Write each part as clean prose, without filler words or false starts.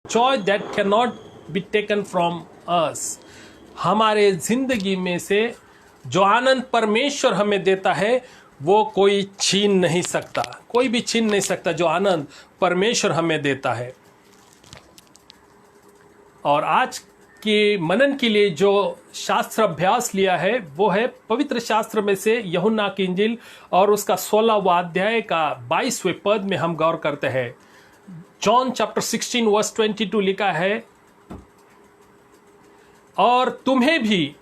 joy that cannot be taken from us. हमारे जिंदगी में से जो आनंद परमेश्वर हमें देता है वो कोई छीन नहीं सकता, कोई भी छीन नहीं सकता जो आनंद परमेश्वर हमें देता है। और आज के मनन के लिए जो शास्त्र अभ्यास लिया है वो है पवित्र शास्त्र में से यूहन्ना की इंजील और उसका 16वां अध्याय का 22वें पद में हम गौर करते हैं। जॉन चैप्टर 16 वर्स 22 लिखा है, और तुम्हें भी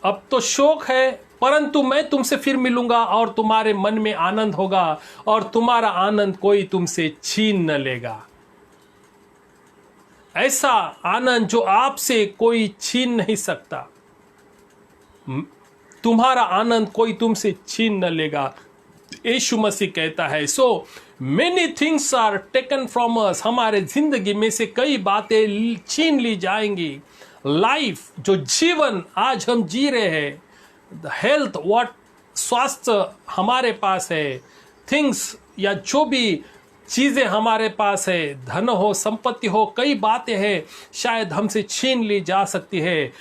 अब तो शोक है, परंतु मैं तुमसे फिर मिलूंगा और तुम्हारे मन में आनंद होगा और तुम्हारा आनंद कोई तुमसे छीन न लेगा। ऐसा आनंद जो आपसे कोई छीन नहीं सकता, तुम्हारा आनंद कोई तुमसे छीन न लेगा, यीशु मसीह कहता है। So many things are taken from us, हमारे जिंदगी में से कई बातें छीन ली जाएंगी। लाइफ, जो जीवन आज हम जी रहे हैं, द हेल्थ, व्हाट स्वास्थ्य हमारे पास है, थिंग्स या जो भी चीज़ें हमारे पास है, धन हो, संपत्ति हो, कई बातें हैं शायद हमसे छीन ली जा सकती है,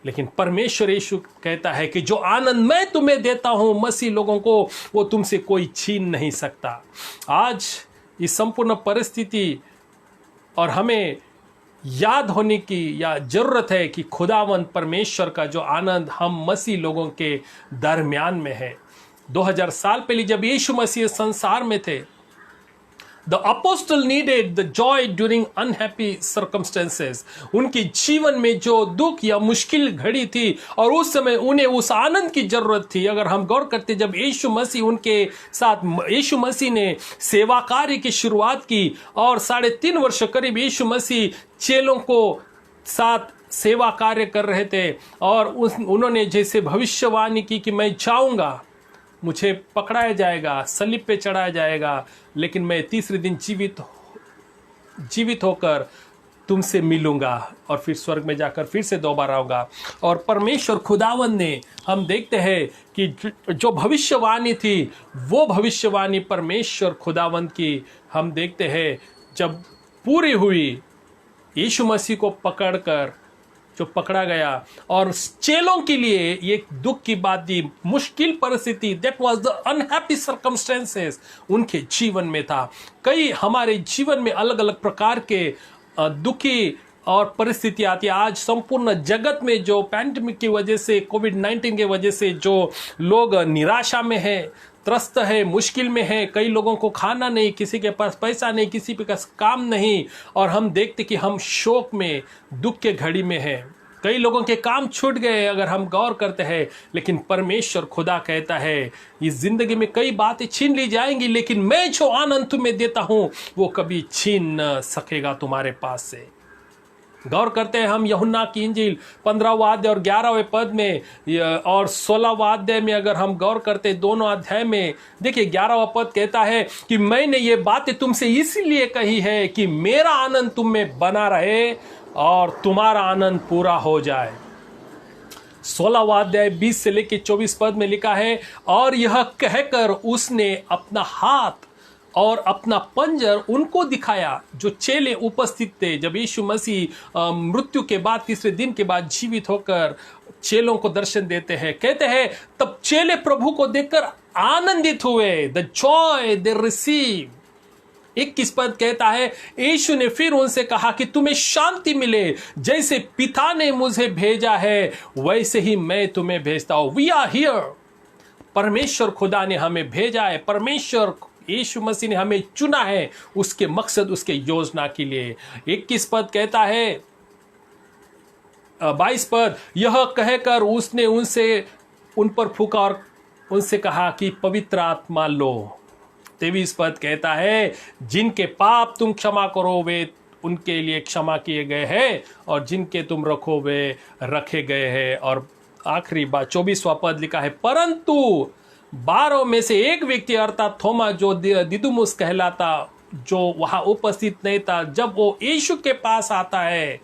लेकिन परमेश्वर यीशु कहता है कि जो आनंद मैं तुम्हें देता हूं मसीह लोगों को, वो तुमसे कोई छीन नहीं सकता। आज इस संपूर्ण परिस्थिति और हमें याद होने की या जरूरत है कि खुदावंद परमेश्वर का जो आनंद हम मसीह लोगों के दरमियान में है। 2000 साल पहले जब यीशु मसीह संसार में थे, The apostle needed the joy during unhappy circumstances. उनके जीवन में जो दुख या मुश्किल घड़ी थी और उस समय उन्हें उस आनंद की जरूरत थी। अगर हम गौर करते, जब यीशु मसीह उनके साथ, यीशु मसीह ने सेवा कार्य की शुरुआत की और 3.5 वर्ष करीब यीशु मसीह चेलों को साथ सेवा कार्य कर रहे थे और उन्होंने जैसे भविष्यवाणी की कि मैं जाऊंगा, मुझे पकड़ाया जाएगा, सलीब पे चढ़ाया जाएगा, लेकिन मैं तीसरे दिन जीवित होकर तुमसे मिलूंगा और फिर स्वर्ग में जाकर फिर से दोबारा आऊंगा। और परमेश्वर खुदावंद ने, हम देखते हैं कि जो भविष्यवाणी थी वो भविष्यवाणी परमेश्वर खुदावंद की हम देखते हैं जब पूरी हुई। यीशु मसीह को पकड़कर जो पकड़ा गया और चेलों के लिए ये दुख की बात थी, मुश्किल परिस्थिति, that was the unhappy circumstances उनके जीवन में था। कई हमारे जीवन में अलग अलग प्रकार के दुखी और परिस्थिति आती है। आज संपूर्ण जगत में जो पैंडेमिक की वजह से, कोविड-19 की वजह से जो लोग निराशा में है, त्रस्त है, मुश्किल में है, कई लोगों को खाना नहीं, किसी के पास पैसा नहीं, किसी के पास काम नहीं, और हम देखते कि हम शोक में, दुख के घड़ी में हैं। कई लोगों के काम छूट गए अगर हम गौर करते हैं, लेकिन परमेश्वर खुदा कहता है इस जिंदगी में कई बातें छीन ली जाएंगी, लेकिन मैं जो आनंद तुम्हें देता हूं वो कभी छीन न सकेगा तुम्हारे पास से। गौर करते हैं हम यूहन्ना की इंजील 15वां अध्याय और 11वें पद में और 16वां अध्याय में अगर हम गौर करते हैं, दोनों अध्याय में देखिए 11वां पद कहता है कि मैंने ये बातें तुमसे इसलिए कही है कि मेरा आनंद तुम में बना रहे और तुम्हारा आनंद पूरा हो जाए। 16वां अध्याय 20 से लेकर 24 पद में लिखा है, और यह कहकर उसने अपना हाथ और अपना पंजर उनको दिखाया जो चेले उपस्थित थे जब यीशु मसीह मृत्यु के बाद, तीसरे दिन के बाद जीवित होकर चेलों को दर्शन देते हैं। कहते हैं तब चेले प्रभु को देखकर आनंदित हुए, द जॉय दे रिसीव। 21 पद कहता है, यीशु ने फिर उनसे कहा कि तुम्हें शांति मिले, जैसे पिता ने मुझे भेजा है वैसे ही मैं तुम्हें भेजता हूं। वी आर हियर, परमेश्वर खुदा ने हमें भेजा है, परमेश्वर यीशु मसीह ने हमें चुना है उसके मकसद, उसके योजना के लिए। 21 पद कहता है, 22 पद, यह कहकर उसने उन पर फूंका और उनसे कहा कि पवित्र आत्मा लो। 23 पद कहता है, जिनके पाप तुम क्षमा करो वे उनके लिए क्षमा किए गए हैं और जिनके तुम रखो वे रखे गए हैं। और आखिरी बात 24वां पद लिखा है, परंतु 12 में से एक व्यक्ति अर्थात थोमा जो दिदुमुस कहलाता, जो वहां उपस्थित नहीं था, जब वो यीशु के पास आता है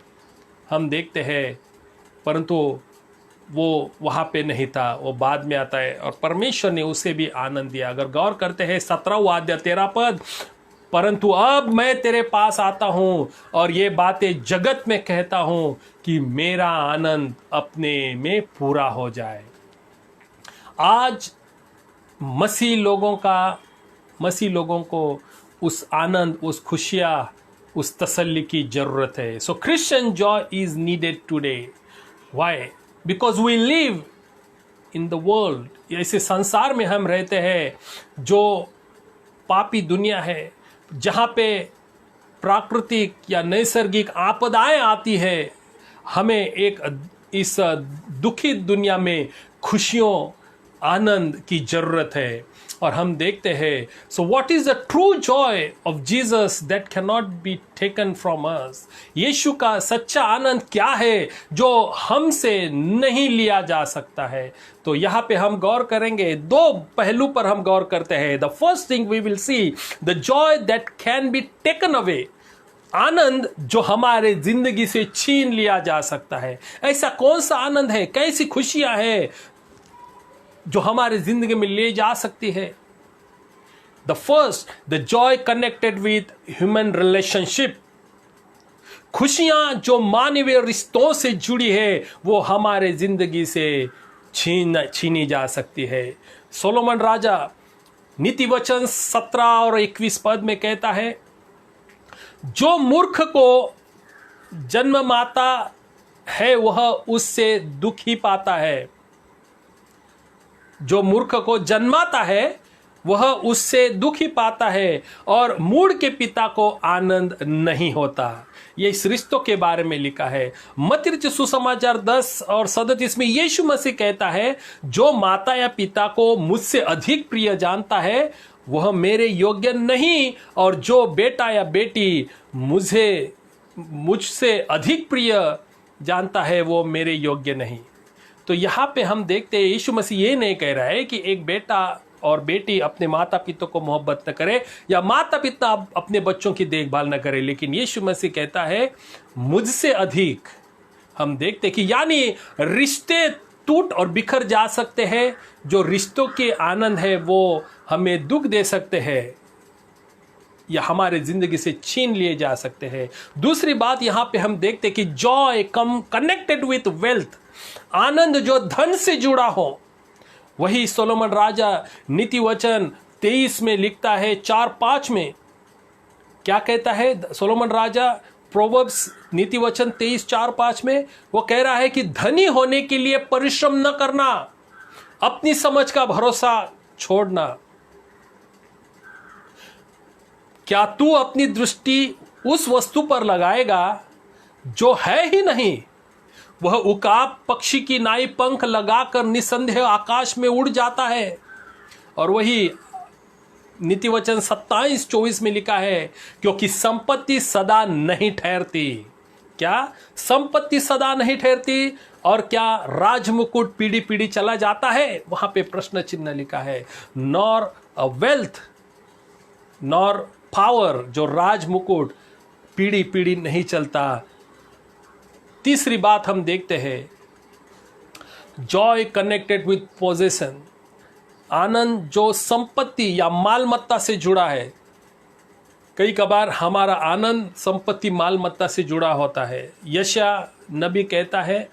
हम देखते हैं, परंतु वो वहां पे नहीं था, वो बाद में आता है और परमेश्वर ने उसे भी आनंद दिया। अगर गौर करते हैं 17वां अध्याय 13 पद, परंतु अब मैं तेरे पास आता हूं और ये बातें जगत में कहता हूं कि मेरा आनंद अपने में पूरा हो जाए। आज मसीह लोगों को उस आनंद, उस खुशियां, उस तसल्ली की जरूरत है। So Christian joy is needed today. Why? Because we live in the world, ऐसे संसार में हम रहते हैं जो पापी दुनिया है, जहाँ पे प्राकृतिक या नैसर्गिक आपदाएं आती है। हमें इस दुखी दुनिया में खुशियों, आनंद की जरूरत है। और हम देखते हैं, so what is the true joy of Jesus that can not be taken from us? यीशु का सच्चा आनंद क्या है जो हमसे नहीं लिया जा सकता है? तो यहाँ पे हम गौर करेंगे, दो पहलू पर हम गौर करते हैं। The first thing we will see the joy that can be taken away, आनंद जो हमारे जिंदगी से छीन लिया जा सकता है। ऐसा कौन सा आनंद है, कैसी खुशियां हैं जो हमारे जिंदगी में ले जा सकती है? The first, the joy connected with human relationship. खुशियां जो मानवीय रिश्तों से जुड़ी है वो हमारे जिंदगी से छीनी जा सकती है। सोलोमन राजा नीति वचन 17 और 21 पद में कहता है, जो मूर्ख को जन्ममाता है वह उससे दुख ही पाता है। जो मूर्ख को जन्माता है वह उससे दुख ही पाता है और मूढ़ के पिता को आनंद नहीं होता। ये इस रिश्तों के बारे में लिखा है। मत्ती रचित सुसमाचार 10 और 37 में यीशु मसीह कहता है, जो माता या पिता को मुझसे अधिक प्रिय जानता है वह मेरे योग्य नहीं, और जो बेटा या बेटी मुझसे अधिक प्रिय जानता है वो मेरे योग्य नहीं। तो यहाँ पे हम देखते हैं यीशु मसीह ये नहीं कह रहा है कि एक बेटा और बेटी अपने माता पिता को मोहब्बत न करे या माता पिता अपने बच्चों की देखभाल न करे, लेकिन यीशु मसीह कहता है मुझसे अधिक। हम देखते कि यानी रिश्ते टूट और बिखर जा सकते हैं, जो रिश्तों के आनंद है वो हमें दुख दे सकते हैं या हमारे जिंदगी से छीन लिए जा सकते हैं। दूसरी बात यहाँ पे हम देखते कि जॉय कनेक्टेड विथ वेल्थ, आनंद जो धन से जुड़ा हो। वही सोलोमन राजा नीति वचन 23 में लिखता है, 4-5 में क्या कहता है सोलोमन राजा? प्रोवर्ब्स नीति वचन 23:4-5 में वो कह रहा है कि धनी होने के लिए परिश्रम न करना, अपनी समझ का भरोसा छोड़ना। क्या तू अपनी दृष्टि उस वस्तु पर लगाएगा जो है ही नहीं? वह उकाब पक्षी की नाई पंख लगाकर निसंदेह आकाश में उड़ जाता है। और वही नीति वचन 27:24 में लिखा है, क्योंकि संपत्ति सदा नहीं ठहरती। क्या संपत्ति सदा नहीं ठहरती? और क्या राजमुकुट पीढ़ी पीढ़ी चला जाता है? वहां पे प्रश्न चिन्ह लिखा है। Nor a wealth nor power, जो राजमुकुट पीढ़ी पीढ़ी नहीं चलता। तीसरी बात हम देखते हैं, जॉय कनेक्टेड विथ पोजेशन, आनंद जो संपत्ति या मालमत्ता से जुड़ा है। कई कबार हमारा आनंद संपत्ति मालमत्ता से जुड़ा होता है। यशायाह नबी कहता है,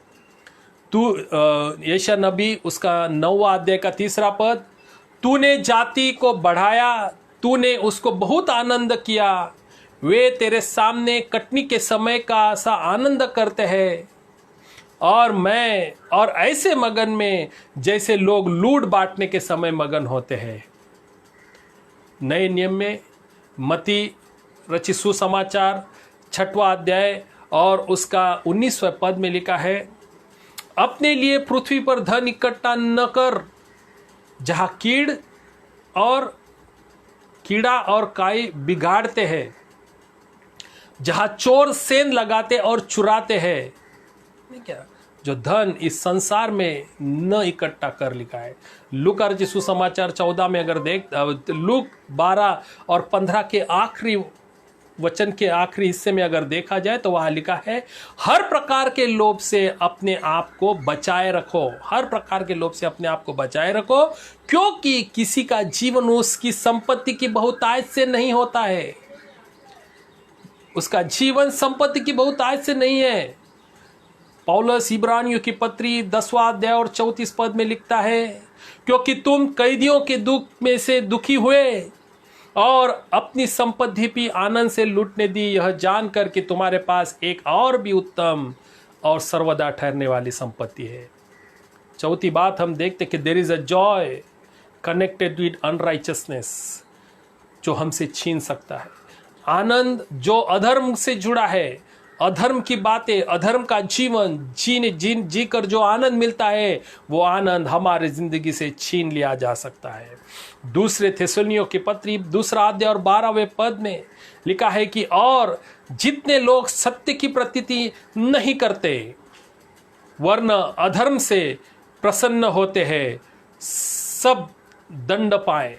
यशायाह नबी उसका 9वां अध्याय का 3रा पद, तूने जाति को बढ़ाया, तूने उसको बहुत आनंद किया, वे तेरे सामने कटनी के समय का सा आनंद करते हैं और ऐसे मगन में जैसे लोग लूट बांटने के समय मगन होते हैं। नए नियम में मत्ती रचित सुसमाचार 6वां अध्याय और उसका 19वां पद में लिखा है, अपने लिए पृथ्वी पर धन इकट्ठा न कर, जहां कीड़ा और काई बिगाड़ते हैं, जहां चोर सेंध लगाते और चुराते हैं। क्या जो धन इस संसार में न इकट्ठा कर, लिखा है। लूका रचित सुसमाचार 14 में अगर लूक 12 और 15 के आखिरी वचन के आखिरी हिस्से में अगर देखा जाए तो वहां लिखा है, हर प्रकार के लोभ से अपने आप को बचाए रखो, हर प्रकार के लोभ से अपने आप को बचाए रखो, क्योंकि किसी का जीवन उसकी संपत्ति की बहुतायत से नहीं होता है। उसका जीवन संपत्ति की बहुत आय से नहीं है। पौलुस इब्रानियों की पत्री 10वां अध्याय और 34 पद में लिखता है, क्योंकि तुम कैदियों के दुख में से दुखी हुए और अपनी संपत्ति भी आनंद से लूटने दी, यह जानकर कि तुम्हारे पास एक और भी उत्तम और सर्वदा ठहरने वाली संपत्ति है। चौथी बात हम देखते कि there is a joy connected with unrighteousness, जो हमसे छीन सकता है। आनंद जो अधर्म से जुड़ा है, अधर्म की बातें, अधर्म का जीवन जी कर जो आनंद मिलता है, वो आनंद हमारे जिंदगी से छीन लिया जा सकता है। दूसरे थिस्सलुनीयों की पत्री 2 अध्याय और 12वें पद में लिखा है कि और जितने लोग सत्य की प्रतीति नहीं करते वरन अधर्म से प्रसन्न होते हैं, सब दंड पाए,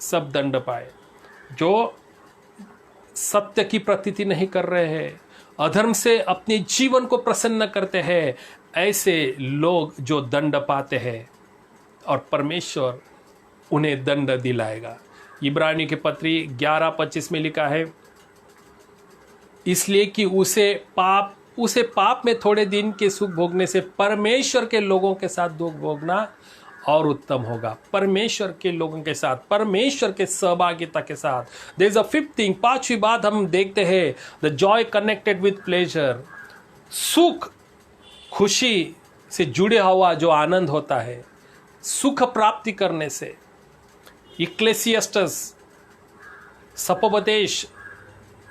सब दंड पाए। जो सत्य की प्रतीति नहीं कर रहे हैं, अधर्म से अपने जीवन को प्रसन्न करते हैं, ऐसे लोग जो दंड पाते हैं और परमेश्वर उन्हें दंड दिलाएगा। इब्रानी की पत्री 11:25 में लिखा है, इसलिए कि उसे पाप में थोड़े दिन के सुख भोगने से परमेश्वर के लोगों के साथ दुख भोगना और उत्तम होगा। परमेश्वर के लोगों के साथ, परमेश्वर के सहभागिता के साथ। There is a fifth thing, 5वीं बात हम देखते हैं, the joy connected with pleasure, सुख खुशी से जुड़े हुआ जो आनंद होता है सुख प्राप्ति करने से। इक्लेसियस्टस सपोपदेश,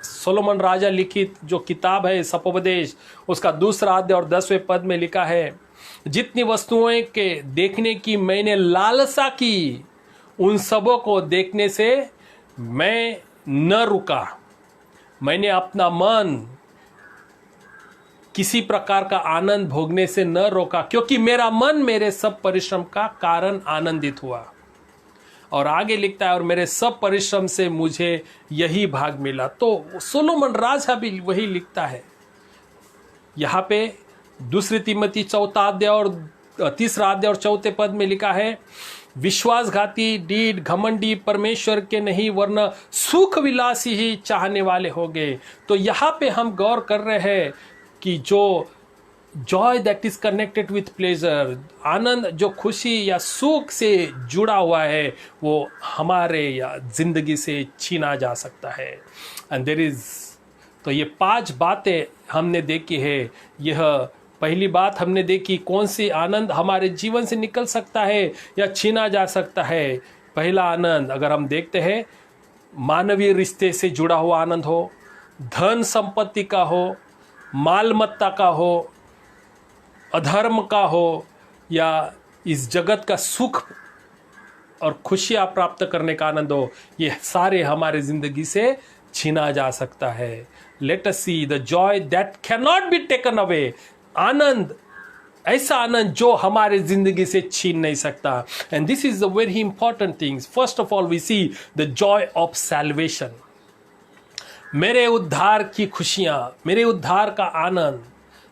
सोलोमन राजा लिखित जो किताब है सपोपदेश, उसका 2 अध्याय और 10वें पद में लिखा है, जितनी वस्तुएं के देखने की मैंने लालसा की, उन सबों को देखने से मैं न रुका। मैंने अपना मन किसी प्रकार का आनंद भोगने से न रोका, क्योंकि मेरा मन मेरे सब परिश्रम का कारण आनंदित हुआ। और आगे लिखता है, और मेरे सब परिश्रम से मुझे यही भाग मिला। तो सोलोमन राजा भी वही लिखता है। यहाँ पे 2 तिमोथी 4 अध्याय और 3 अध्याय और 4 पद में लिखा है, विश्वासघाती, डीठ, घमंडी परमेश्वर के नहीं वरना सुख विलासी ही चाहने वाले हो गए। तो यहाँ पे हम गौर कर रहे हैं कि जो joy that is connected with pleasure, आनंद जो खुशी या सुख से जुड़ा हुआ है, वो हमारे या जिंदगी से छीना जा सकता है। एंड देयर इज, तो ये 5 बातें हमने देखी है। यह पहली बात हमने देखी, कौन सी आनंद हमारे जीवन से निकल सकता है या छीना जा सकता है। पहला आनंद अगर हम देखते हैं, मानवीय रिश्ते से जुड़ा हुआ आनंद हो, धन संपत्ति का हो, मालमत्ता का हो, अधर्म का हो, या इस जगत का सुख और खुशियाँ प्राप्त करने का आनंद हो, ये सारे हमारे जिंदगी से छीना जा सकता है। Let us see the joy that can not be taken away. आनंद, ऐसा आनंद जो हमारे जिंदगी से छीन नहीं सकता। And this is the very important things. First of all we see the joy of salvation, मेरे उद्धार की खुशियां, मेरे उद्धार का आनंद।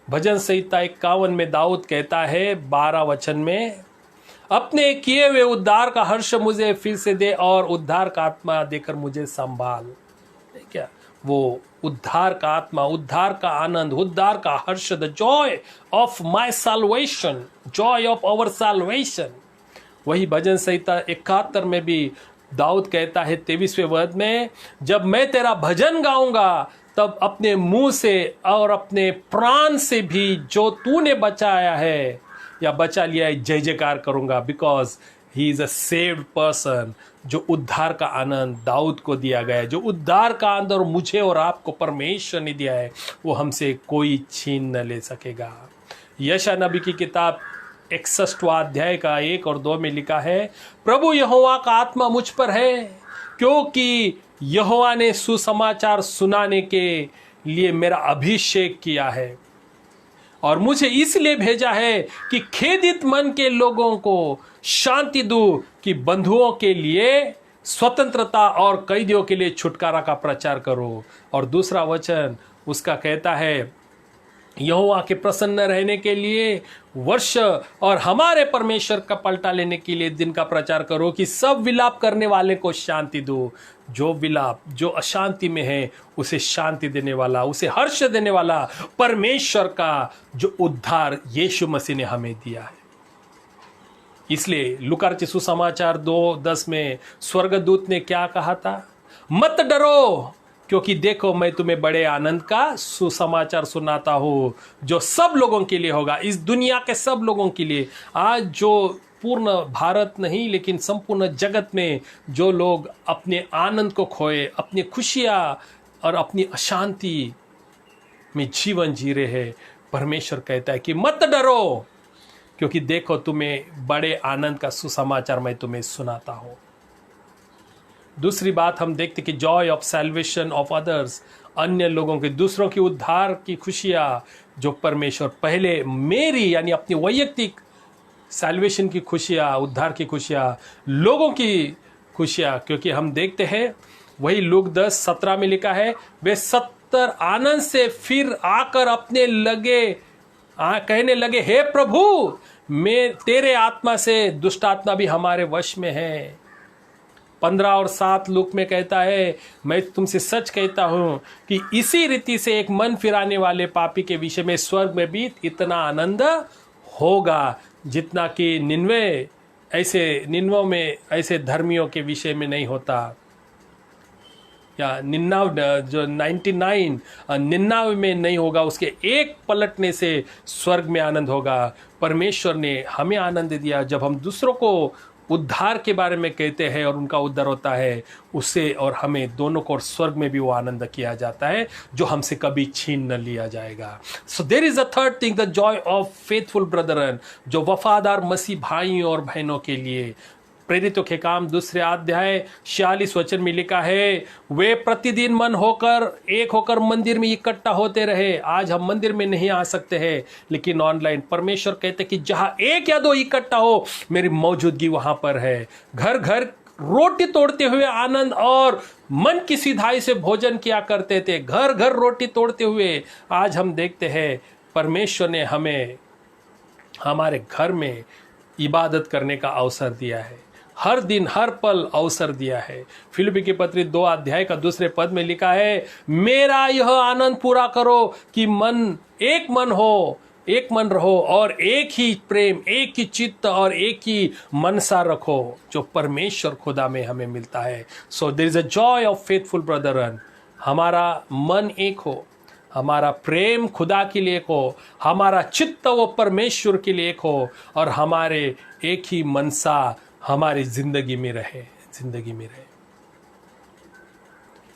भजन संहिता 51 में दाऊद कहता है 12 वचन में, अपने किए हुए उद्धार का हर्ष मुझे फिर से दे और उद्धार का आत्मा देकर मुझे संभाल। क्या वो उद्धार का आत्मा, उद्धार का आनंद, उद्धार का हर्ष, the joy of my salvation, joy of our salvation. वही भजन संहिता 71 में भी दाऊद कहता है 23वें पद में, जब मैं तेरा भजन गाऊंगा तब अपने मुंह से और अपने प्राण से भी जो तूने बचाया है या बचा लिया है जय जयकार करूंगा, because he is a saved person. जो उद्धार का आनंद दाऊद को दिया गया है, जो उद्धार का आनंद और मुझे और आपको परमेश्वर ने दिया है, वो हमसे कोई छीन न ले सकेगा। यशायाह नबी की किताब 61वां अध्याय का 1 और 2 में लिखा है, प्रभु यहोवा का आत्मा मुझ पर है, क्योंकि यहोवा ने सुसमाचार सुनाने के लिए मेरा अभिषेक किया है और मुझे इसलिए भेजा है कि खेदित मन के लोगों को शांति दूं, कि बंधुओं के लिए स्वतंत्रता और कैदियों के लिए छुटकारा का प्रचार करो। और दूसरा वचन उसका कहता है, यहोवा के प्रसन्न रहने के लिए वर्ष और हमारे परमेश्वर का पलटा लेने के लिए दिन का प्रचार करो, कि सब विलाप करने वाले को शांति दो। जो विलाप, जो अशांति में है, उसे शांति देने वाला, उसे हर्ष देने वाला परमेश्वर का जो उद्धार यीशु मसीह ने हमें दिया है। इसलिए लूका रचित सुसमाचार 2:10 में स्वर्गदूत ने क्या कहा था? मत डरो, क्योंकि देखो मैं तुम्हें बड़े आनंद का सुसमाचार सुनाता हूँ, जो सब लोगों के लिए होगा, इस दुनिया के सब लोगों के लिए। आज जो पूर्ण भारत नहीं लेकिन संपूर्ण जगत में जो लोग अपने आनंद को खोए, अपनी खुशियाँ और अपनी अशांति में जीवन जी रहे हैं, परमेश्वर कहता है कि मत डरो, क्योंकि देखो तुम्हें बड़े आनंद का सुसमाचार मैं तुम्हें सुनाता हूं। दूसरी बात हम देखते कि joy of salvation of others, अन्य लोगों के, दूसरों की उद्धार की खुशियां, जो परमेश्वर पहले मेरी यानी अपनी वैयक्तिक सैल्वेशन की खुशियां, उद्धार की खुशियां, लोगों की खुशियां, क्योंकि हम देखते हैं वही लूक 10:17 में लिखा है, वे 70 आनंद से फिर आकर अपने लगे कहने लगे, हे प्रभु, मैं तेरे आत्मा से दुष्ट आत्मा भी हमारे वश में है। 15 और 7 लूक में कहता है, मैं तुमसे सच कहता हूं कि इसी रीति से एक मन फिराने वाले पापी के विषय में स्वर्ग में भी इतना आनंद होगा जितना कि निन्वे में ऐसे धर्मियों के विषय में नहीं होता, या 99 में नहीं होगा। उसके एक पलटने से स्वर्ग में आनंद होगा। परमेश्वर ने हमें आनंद दिया जब हम दूसरों को उद्धार के बारे में कहते हैं और उनका उद्धार होता है, उससे और हमें दोनों को और स्वर्ग में भी वो आनंद किया जाता है जो हमसे कभी छीन न लिया जाएगा। So there is a third thing, the joy of faithful brethren, जो वफादार मसीह भाइयों और बहनों के लिए। प्रेरितों के काम 2 अध्याय 46 वचन में लिखा है, वे प्रतिदिन मन होकर एक होकर मंदिर में इकट्ठा होते रहे। आज हम मंदिर में नहीं आ सकते हैं, लेकिन ऑनलाइन परमेश्वर कहते कि जहां 1 या 2 इकट्ठा हो, मेरी मौजूदगी वहां पर है। घर घर रोटी तोड़ते हुए आनंद और मन की सिधाई से भोजन किया करते थे। घर घर रोटी तोड़ते हुए आज हम देखते हैं परमेश्वर ने हमें हमारे घर में इबादत करने का अवसर दिया है, हर दिन हर पल अवसर दिया है। फिलिप्पी की पत्री 2 अध्याय का 2 पद में लिखा है, मेरा यह आनंद पूरा करो कि एक मन रहो और एक ही प्रेम, एक ही चित्त और एक ही मनसा रखो, जो परमेश्वर खुदा में हमें मिलता है। So there is a joy of faithful brethren. हमारा मन एक हो, हमारा प्रेम खुदा के लिए एक हो, हमारा चित्त वो परमेश्वर के लिए एक हो, और हमारे एक ही मनसा हमारी जिंदगी में रहे।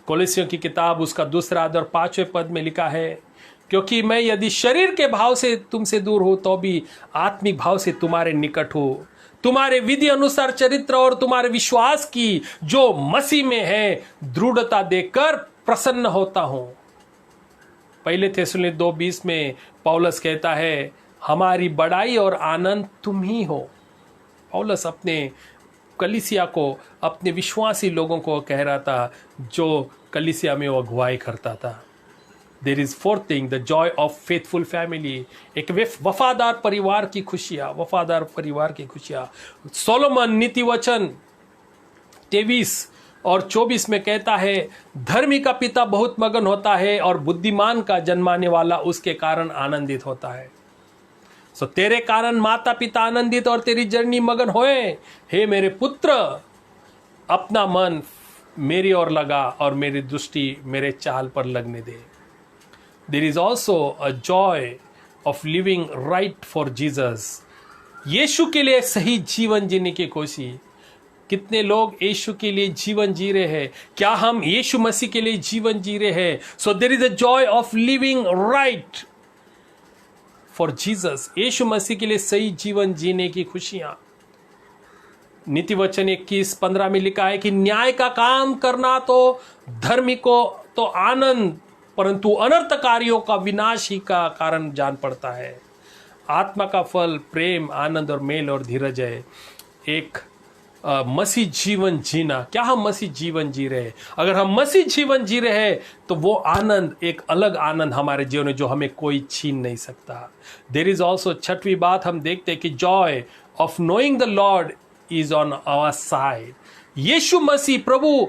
कोलोसियों की किताब उसका 2 अध्याय और 5वें पद में लिखा है, क्योंकि मैं यदि शरीर के भाव से तुमसे दूर हो तो भी आत्मिक भाव से तुम्हारे निकट हो, तुम्हारे विधि अनुसार चरित्र और तुम्हारे विश्वास की जो मसीह में है दृढ़ता देकर प्रसन्न होता हूं। पहले थिस्सलुनीके 2:20 में पौलुस कहता है, हमारी बड़ाई और आनंद तुम ही हो। पौलुस अपने कलीसिया को, अपने विश्वासी लोगों को कह रहा था जो कलीसिया में वो अगुवाई करता था। There is fourth thing, the joy of faithful family, एक वफादार परिवार की खुशियां। सोलोमन नीति वचन 23 और 24 में कहता है, धर्मी का पिता बहुत मगन होता है और बुद्धिमान का जन्माने वाला उसके कारण आनंदित होता है। सो तेरे कारण माता पिता आनंदित और तेरी जननी मगन होए। हे मेरे पुत्र, अपना मन मेरी ओर लगा और मेरी दृष्टि मेरे चाल पर लगने दे। There is also a joy of living right for Jesus, Yeshu के लिए सही जीवन जीने की कोशिश। कितने लोग यीशु के लिए जीवन जी रहे हैं? क्या हम यीशु मसीह के लिए जीवन जी रहे हैं? So there is a joy of living right for Jesus, Yeshu Masih के लिए सही जीवन जीने की खुशियां। नीति वचन 21:15 में लिखा है कि न्याय का काम करना तो धर्मी को तो आनंद, परंतु अनर्थकारियों का विनाश ही का कारण जान पड़ता है। आत्मा का फल प्रेम, आनंद और मेल और धीरज है। एक मसीह जीवन जीना, क्या हम मसीह जीवन जी रहे हैं? अगर हम मसीह जीवन जी रहे हैं तो वो आनंद, एक अलग आनंद हमारे जीवन में जो हमें कोई छीन नहीं सकता। देयर इज ऑल्सो, 6वीं बात हम देखते हैं कि joy of knowing the Lord is on our side. Yeshu Masih प्रभु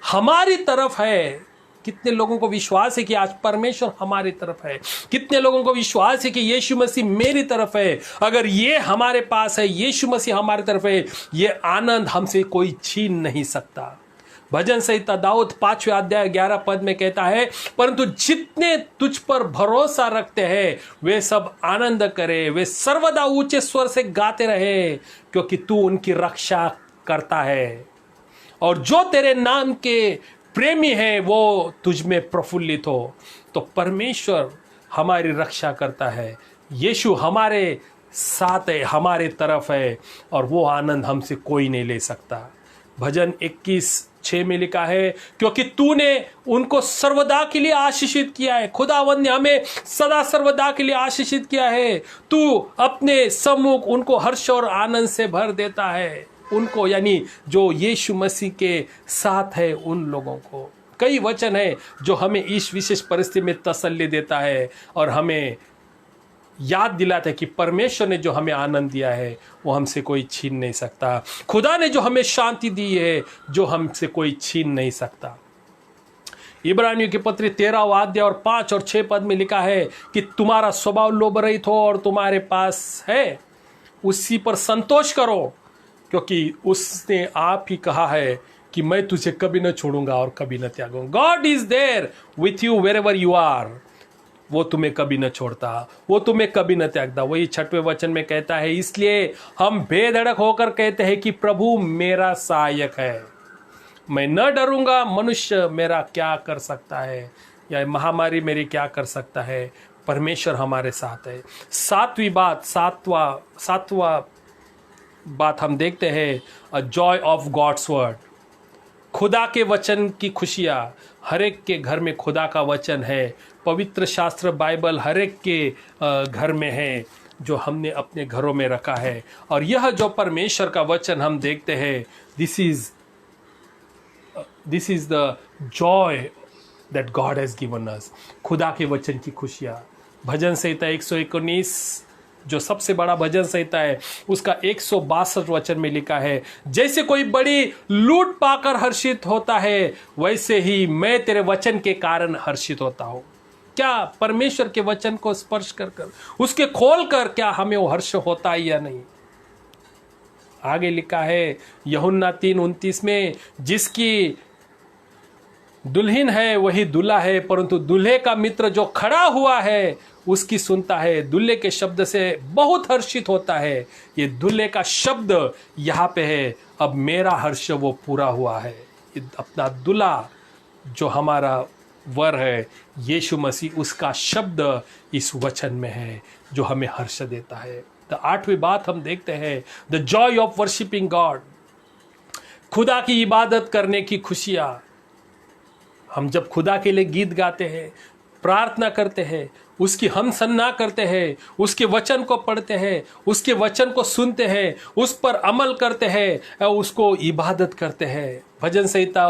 हमारी तरफ है। कितने लोगों को विश्वास है कि आज परमेश्वर हमारी तरफ है? कितने लोगों को विश्वास है कि यीशु मसीह मेरी तरफ है? अगर ये हमारे पास है, यीशु मसीह हमारी तरफ है, ये आनंद हमसे कोई छीन नहीं सकता। भजन संहिता दाऊद 5वें अध्याय 11 पद में कहता है, परंतु जितने तुझ पर भरोसा रखते हैं वे सब आनंद करे, वे सर्वदा ऊंचे स्वर से गाते रहे, क्योंकि तू उनकी रक्षा करता है। और जो तेरे नाम के प्रेमी है वो तुझ में प्रफुल्लित हो। तो परमेश्वर हमारी रक्षा करता है, यीशु हमारे साथ है, हमारे तरफ है, और वो आनंद हमसे कोई नहीं ले सकता। भजन 21:6 में लिखा है, क्योंकि तूने उनको सर्वदा के लिए आशीषित किया है। खुदावंद ने हमें सदा सर्वदा के लिए आशीषित किया है। तू अपने सम्मुख उनको हर्ष और आनंद से भर देता है। उनको यानी जो यीशु मसीह के साथ है उन लोगों को। कई वचन है जो हमें इस विशेष परिस्थिति में तसल्ली देता है और हमें याद दिलाता है कि परमेश्वर ने जो हमें आनंद दिया है वो हमसे कोई छीन नहीं सकता। खुदा ने जो हमें शांति दी है जो हमसे कोई छीन नहीं सकता। इब्रानियों की पत्री 13वां अध्याय और 5 और 6 पद में लिखा है कि तुम्हारा स्वभाव लोभ रहित हो और तुम्हारे पास है उसी पर संतोष करो, क्योंकि उसने आप ही कहा है कि मैं तुझे कभी न छोड़ूंगा और कभी न त्यागूंगा। God is there with you wherever you are. वो तुम्हें कभी न छोड़ता, वो तुम्हें कभी न त्यागता। वही 6वें वचन में कहता है, इसलिए हम बेधड़क होकर कहते हैं कि प्रभु मेरा सहायक है, मैं न डरूंगा। मनुष्य मेरा क्या कर सकता है या महामारी मेरी क्या कर सकता है? परमेश्वर हमारे साथ है। सातवां बात हम देखते हैं, a joy of God's word. खुदा के वचन की खुशियाँ। हर एक के घर में खुदा का वचन है। पवित्र शास्त्र बाइबल हर एक के घर में है, जो हमने अपने घरों में रखा है। और यह जो परमेश्वर का वचन हम देखते हैं, this is the joy that God has given us. खुदा के वचन की खुशियाँ। भजन संहिता 119 जो सबसे बड़ा भजन संहिता है, उसका 162 वचन में लिखा है, जैसे कोई बड़ी लूट पाकर हर्षित होता है वैसे ही मैं तेरे वचन के कारण हर्षित होता हूँ। क्या परमेश्वर के वचन को स्पर्श कर उसके खोल कर क्या हमें वो हर्ष होता है या नहीं? आगे लिखा है यूहन्ना 3:29 में, जिसकी दुल्हन है वही दूल्हा है, परंतु दूल्हे का मित्र जो खड़ा हुआ है उसकी सुनता है, दूल्हे के शब्द से बहुत हर्षित होता है। ये दूल्हे का शब्द यहाँ पे है, अब मेरा हर्ष वो पूरा हुआ है। अपना दूल्हा जो हमारा वर है यीशु मसीह, उसका शब्द इस वचन में है जो हमें हर्ष देता है। तो 8वीं बात हम देखते हैं, the joy of worshipping God. खुदा की इबादत करने की खुशियाँ। हम जब खुदा के लिए गीत गाते हैं, प्रार्थना करते हैं, उसकी हम सन्ना करते हैं, उसके वचन को पढ़ते हैं, उसके वचन को सुनते हैं, उस पर अमल करते हैं, उसको इबादत करते हैं। भजन संहिता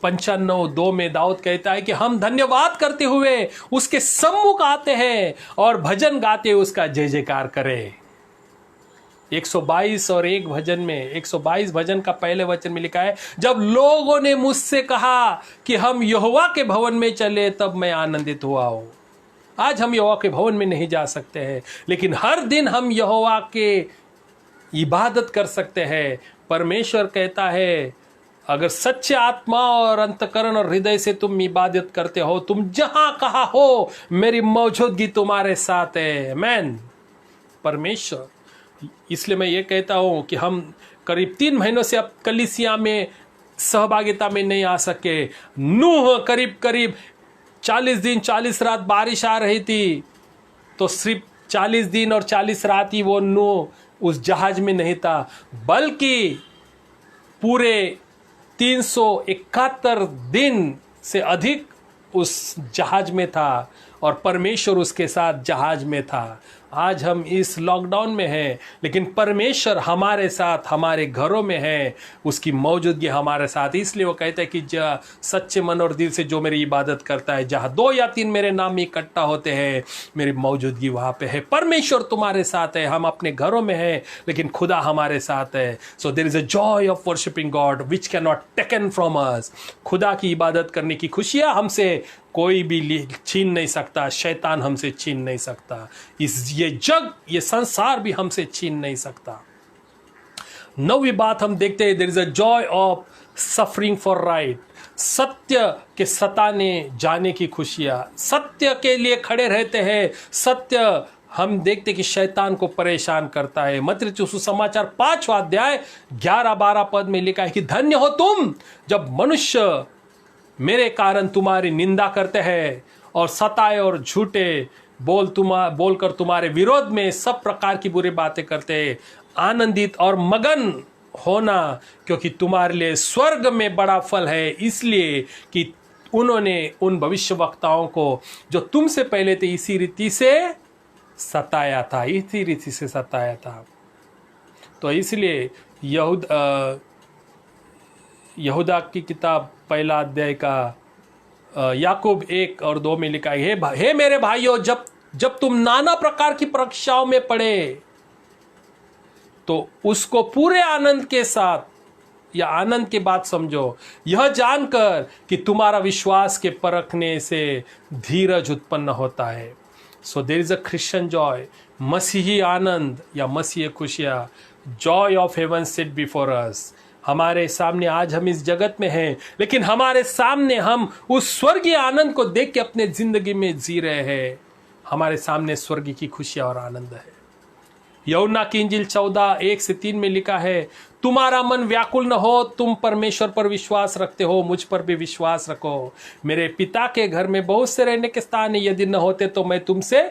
95:2 में दाऊद कहता है कि हम धन्यवाद करते हुए उसके सम्मुख आते हैं और भजन गाते हुए उसका जय जयकार करें। 122 और 1 भजन में 122 भजन का पहले वचन में लिखा है, जब लोगों ने मुझसे कहा कि हम यहोवा के भवन में चले तब मैं आनंदित हुआ हूँ। आज हम यहोवा के भवन में नहीं जा सकते हैं, लेकिन हर दिन हम यहोवा के इबादत कर सकते हैं। परमेश्वर कहता है, अगर सच्चे आत्मा और अंतकरण और हृदय से तुम इबादत करते हो, तुम जहां कहा हो मेरी मौजूदगी तुम्हारे साथ है। आमीन। परमेश्वर, इसलिए मैं ये कहता हूँ कि हम करीब 3 महीनों से अब कलीसिया में सहभागिता में नहीं आ सके। नूह करीब 40 दिन 40 रात बारिश आ रही थी, तो सिर्फ 40 दिन और 40 रात ही वो नूह उस जहाज में नहीं था, बल्कि पूरे 371 दिन से अधिक उस जहाज में था। और परमेश्वर उसके साथ जहाज में था। आज हम इस लॉकडाउन में हैं, लेकिन परमेश्वर हमारे साथ हमारे घरों में है, उसकी मौजूदगी हमारे साथ। इसलिए वो कहता है कि सच्चे मन और दिल से जो मेरी इबादत करता है, जहाँ 2 या 3 मेरे नाम में इकट्ठा होते हैं, मेरी मौजूदगी वहाँ पे है। परमेश्वर तुम्हारे साथ है। हम अपने घरों में हैं, लेकिन खुदा हमारे साथ है। So there is a joy of worshipping God which can not taken from us. खुदा की इबादत करने की खुशियाँ हमसे कोई भी छीन नहीं सकता, शैतान हमसे छीन नहीं सकता, ये जग, ये संसार भी हमसे छीन नहीं सकता। 9वीं बात हम देखते हैं, there is a joy of suffering for right. सत्य के सताने जाने की खुशियां, सत्य के लिए खड़े रहते हैं। सत्य हम देखते कि शैतान को परेशान करता है। मत्ती रचित सुसमाचार 5वां अध्याय 11-12 पद में लिखा है कि धन्य हो तुम जब मनुष्य मेरे कारण तुम्हारी निंदा करते हैं और सताए और झूठे बोलकर तुम्हारे विरोध में सब प्रकार की बुरी बातें करते हैं। आनंदित और मगन होना, क्योंकि तुम्हारे लिए स्वर्ग में बड़ा फल है, इसलिए कि उन्होंने उन भविष्यवक्ताओं को जो तुमसे पहले थे इसी रीति से सताया था। तो इसलिए यहूदा की किताब 1 अध्याय का याकूब 1 और 2 में लिखा है, हे मेरे भाइयों, जब तुम नाना प्रकार की परीक्षाओं में पड़े तो उसको पूरे आनंद के साथ या आनंद के बाद समझो, यह जानकर कि तुम्हारा विश्वास के परखने से धीरज उत्पन्न होता है। So there is a Christian joy, मसीही आनंद या मसीही खुशियां, joy of heaven set before us. हमारे सामने आज हम इस जगत में हैं, लेकिन हमारे सामने हम उस स्वर्गीय आनंद को देख के अपने जिंदगी में जी रहे हैं। हमारे सामने स्वर्ग की खुशियां और आनंद है। यूहन्ना की इंजील 14:1-3 में लिखा है, तुम्हारा मन व्याकुल न हो, तुम परमेश्वर पर विश्वास रखते हो, मुझ पर भी विश्वास रखो। मेरे पिता के घर में बहुत से रहने के स्थान है, यदि न होते तो मैं तुमसे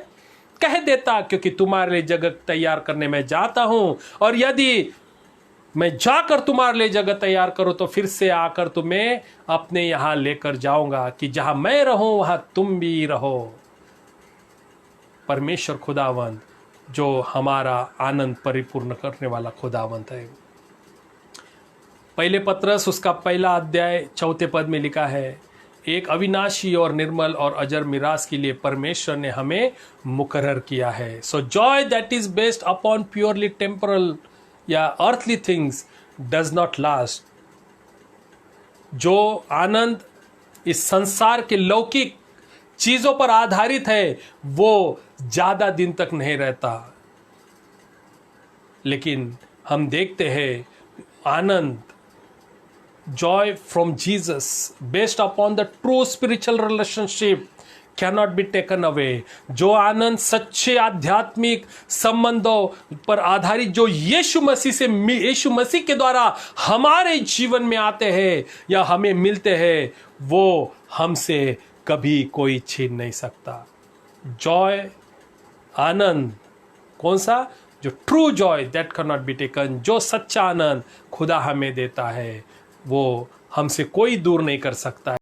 कह देता, क्योंकि तुम्हारे लिए जगह तैयार करने में जाता हूं। और यदि मैं जाकर तुम्हारे लिए जगह तैयार करूं तो फिर से आकर तुम्हें अपने यहां लेकर जाऊंगा, कि जहां मैं रहूं वहां तुम भी रहो। परमेश्वर खुदावंत जो हमारा आनंद परिपूर्ण करने वाला खुदावंत है। 1 पत्रस उसका 1 अध्याय 4 पद में लिखा है, एक अविनाशी और निर्मल और अजर मिरास के लिए परमेश्वर ने हमें मुकर्रर किया है। So joy that is based upon purely temporal या earthly things does not last. जो आनंद इस संसार के लौकिक चीजों पर आधारित है वो ज्यादा दिन तक नहीं रहता, लेकिन हम देखते हैं आनंद, joy from Jesus based upon the true spiritual relationship cannot be taken away। जो आनंद सच्चे आध्यात्मिक संबंधों पर आधारित जो यीशु मसीह के द्वारा हमारे जीवन में आते हैं या हमें मिलते हैं, वो हमसे कभी कोई छीन नहीं सकता। जॉय, आनंद कौन सा? जो true Joy that can not be taken, जो सच्चा आनंद खुदा हमें देता है वो हमसे कोई दूर नहीं कर सकता है।